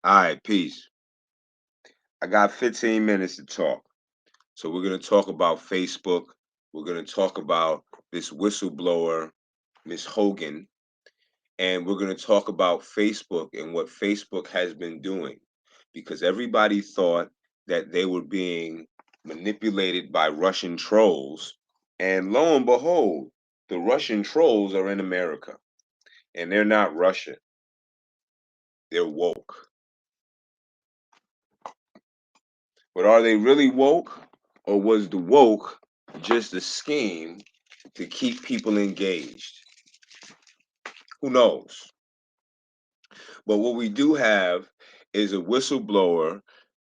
All right, peace. I got 15 minutes to talk. So we're going to talk about Facebook. We're going to talk about this whistleblower, Miss Hogan, and we're going to talk about Facebook and what Facebook has been doing because everybody thought that they were being manipulated by Russian trolls. And lo and behold, the Russian trolls are in America and they're not Russian. They're woke. But are they really woke? Or was the woke just a scheme to keep people engaged? Who knows? But what we do have is a whistleblower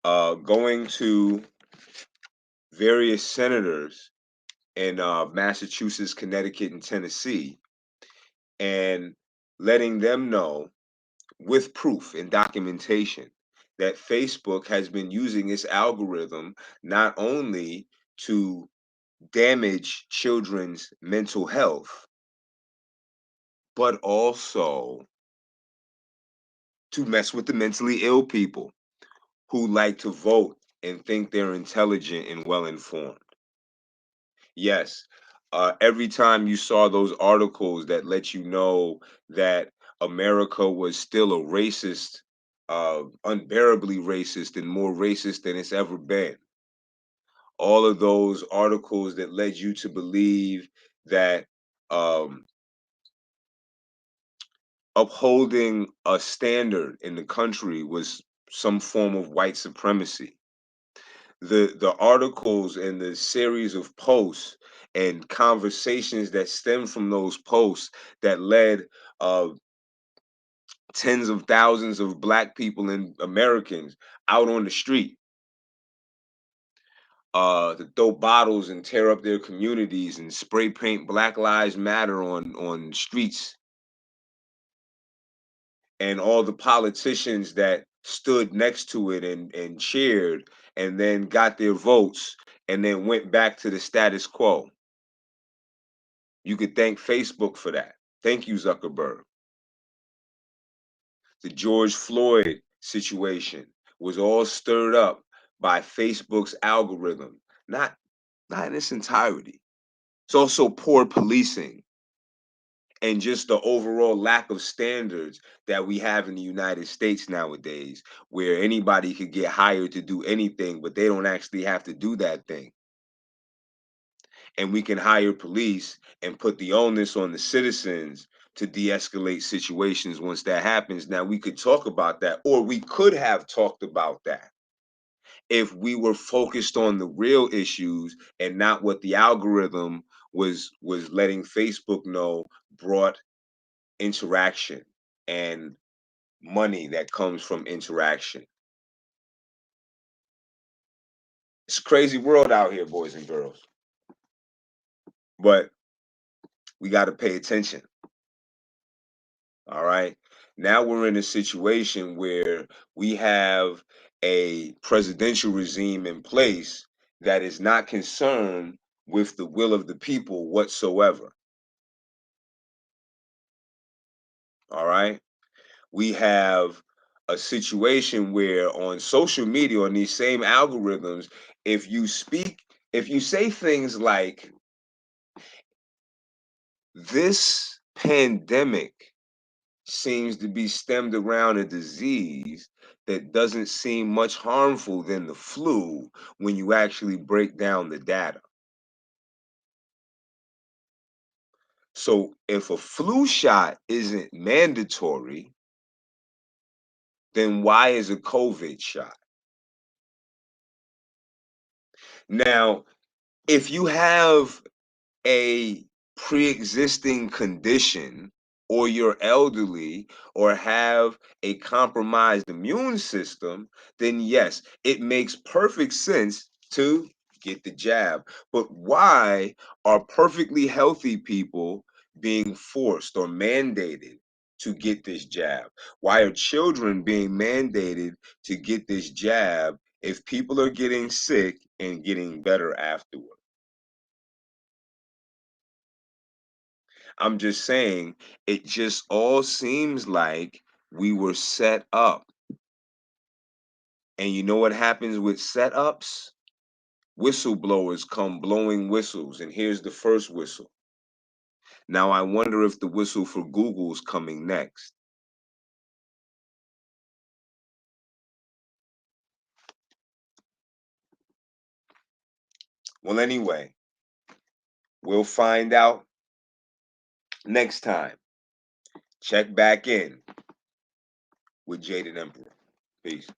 going to various senators in Massachusetts, Connecticut, and Tennessee and letting them know with proof and documentation that Facebook has been using its algorithm not only to damage children's mental health, but also to mess with the mentally ill people who like to vote and think they're intelligent and well informed. Yes, every time you saw those articles that let you know that America was still a racist, unbearably racist, and more racist than it's ever been. All of those articles that led you to believe that um, upholding a standard in the country was some form of white supremacy. The articles and the series of posts and conversations that stem from those posts that led uh, tens of thousands of black people and Americans out on the street to throw bottles and tear up their communities and spray paint Black Lives Matter on streets, and all the politicians that stood next to it and cheered and then got their votes and then went back to the status quo. You could thank Facebook for that. Thank you, Zuckerberg. The George Floyd situation was all stirred up by Facebook's algorithm, not in its entirety. It's also poor policing and just the overall lack of standards that we have in the United States nowadays, where anybody could get hired to do anything, but they don't actually have to do that thing. And we can hire police and put the onus on the citizens to de-escalate situations once that happens. Now we could talk about that, or we could have talked about that if we were focused on the real issues and not what the algorithm was letting Facebook know brought interaction and money that comes from interaction. It's a crazy world out here, boys and girls. But we got to pay attention. All right. Now we're in a situation where we have a presidential regime in place that is not concerned with the will of the people whatsoever. All right. We have a situation where on social media, on these same algorithms, if you speak, if you say things like, this pandemic seems to be stemmed around a disease that doesn't seem much harmful than the flu when you actually break down the data. So if a flu shot isn't mandatory, then why is a COVID shot? Now, if you have a pre-existing condition or you're elderly or have a compromised immune system, then yes, it makes perfect sense to get the jab. But why are perfectly healthy people being forced or mandated to get this jab? Why are children being mandated to get this jab if people are getting sick and getting better afterwards? I'm just saying, it just all seems like we were set up And you know what happens with setups? Whistleblowers come blowing whistles, and here's the first whistle. Now I wonder if the whistle for Google's coming next. Well, anyway, we'll find out next time. Check back in with Jaded Emperor. Peace.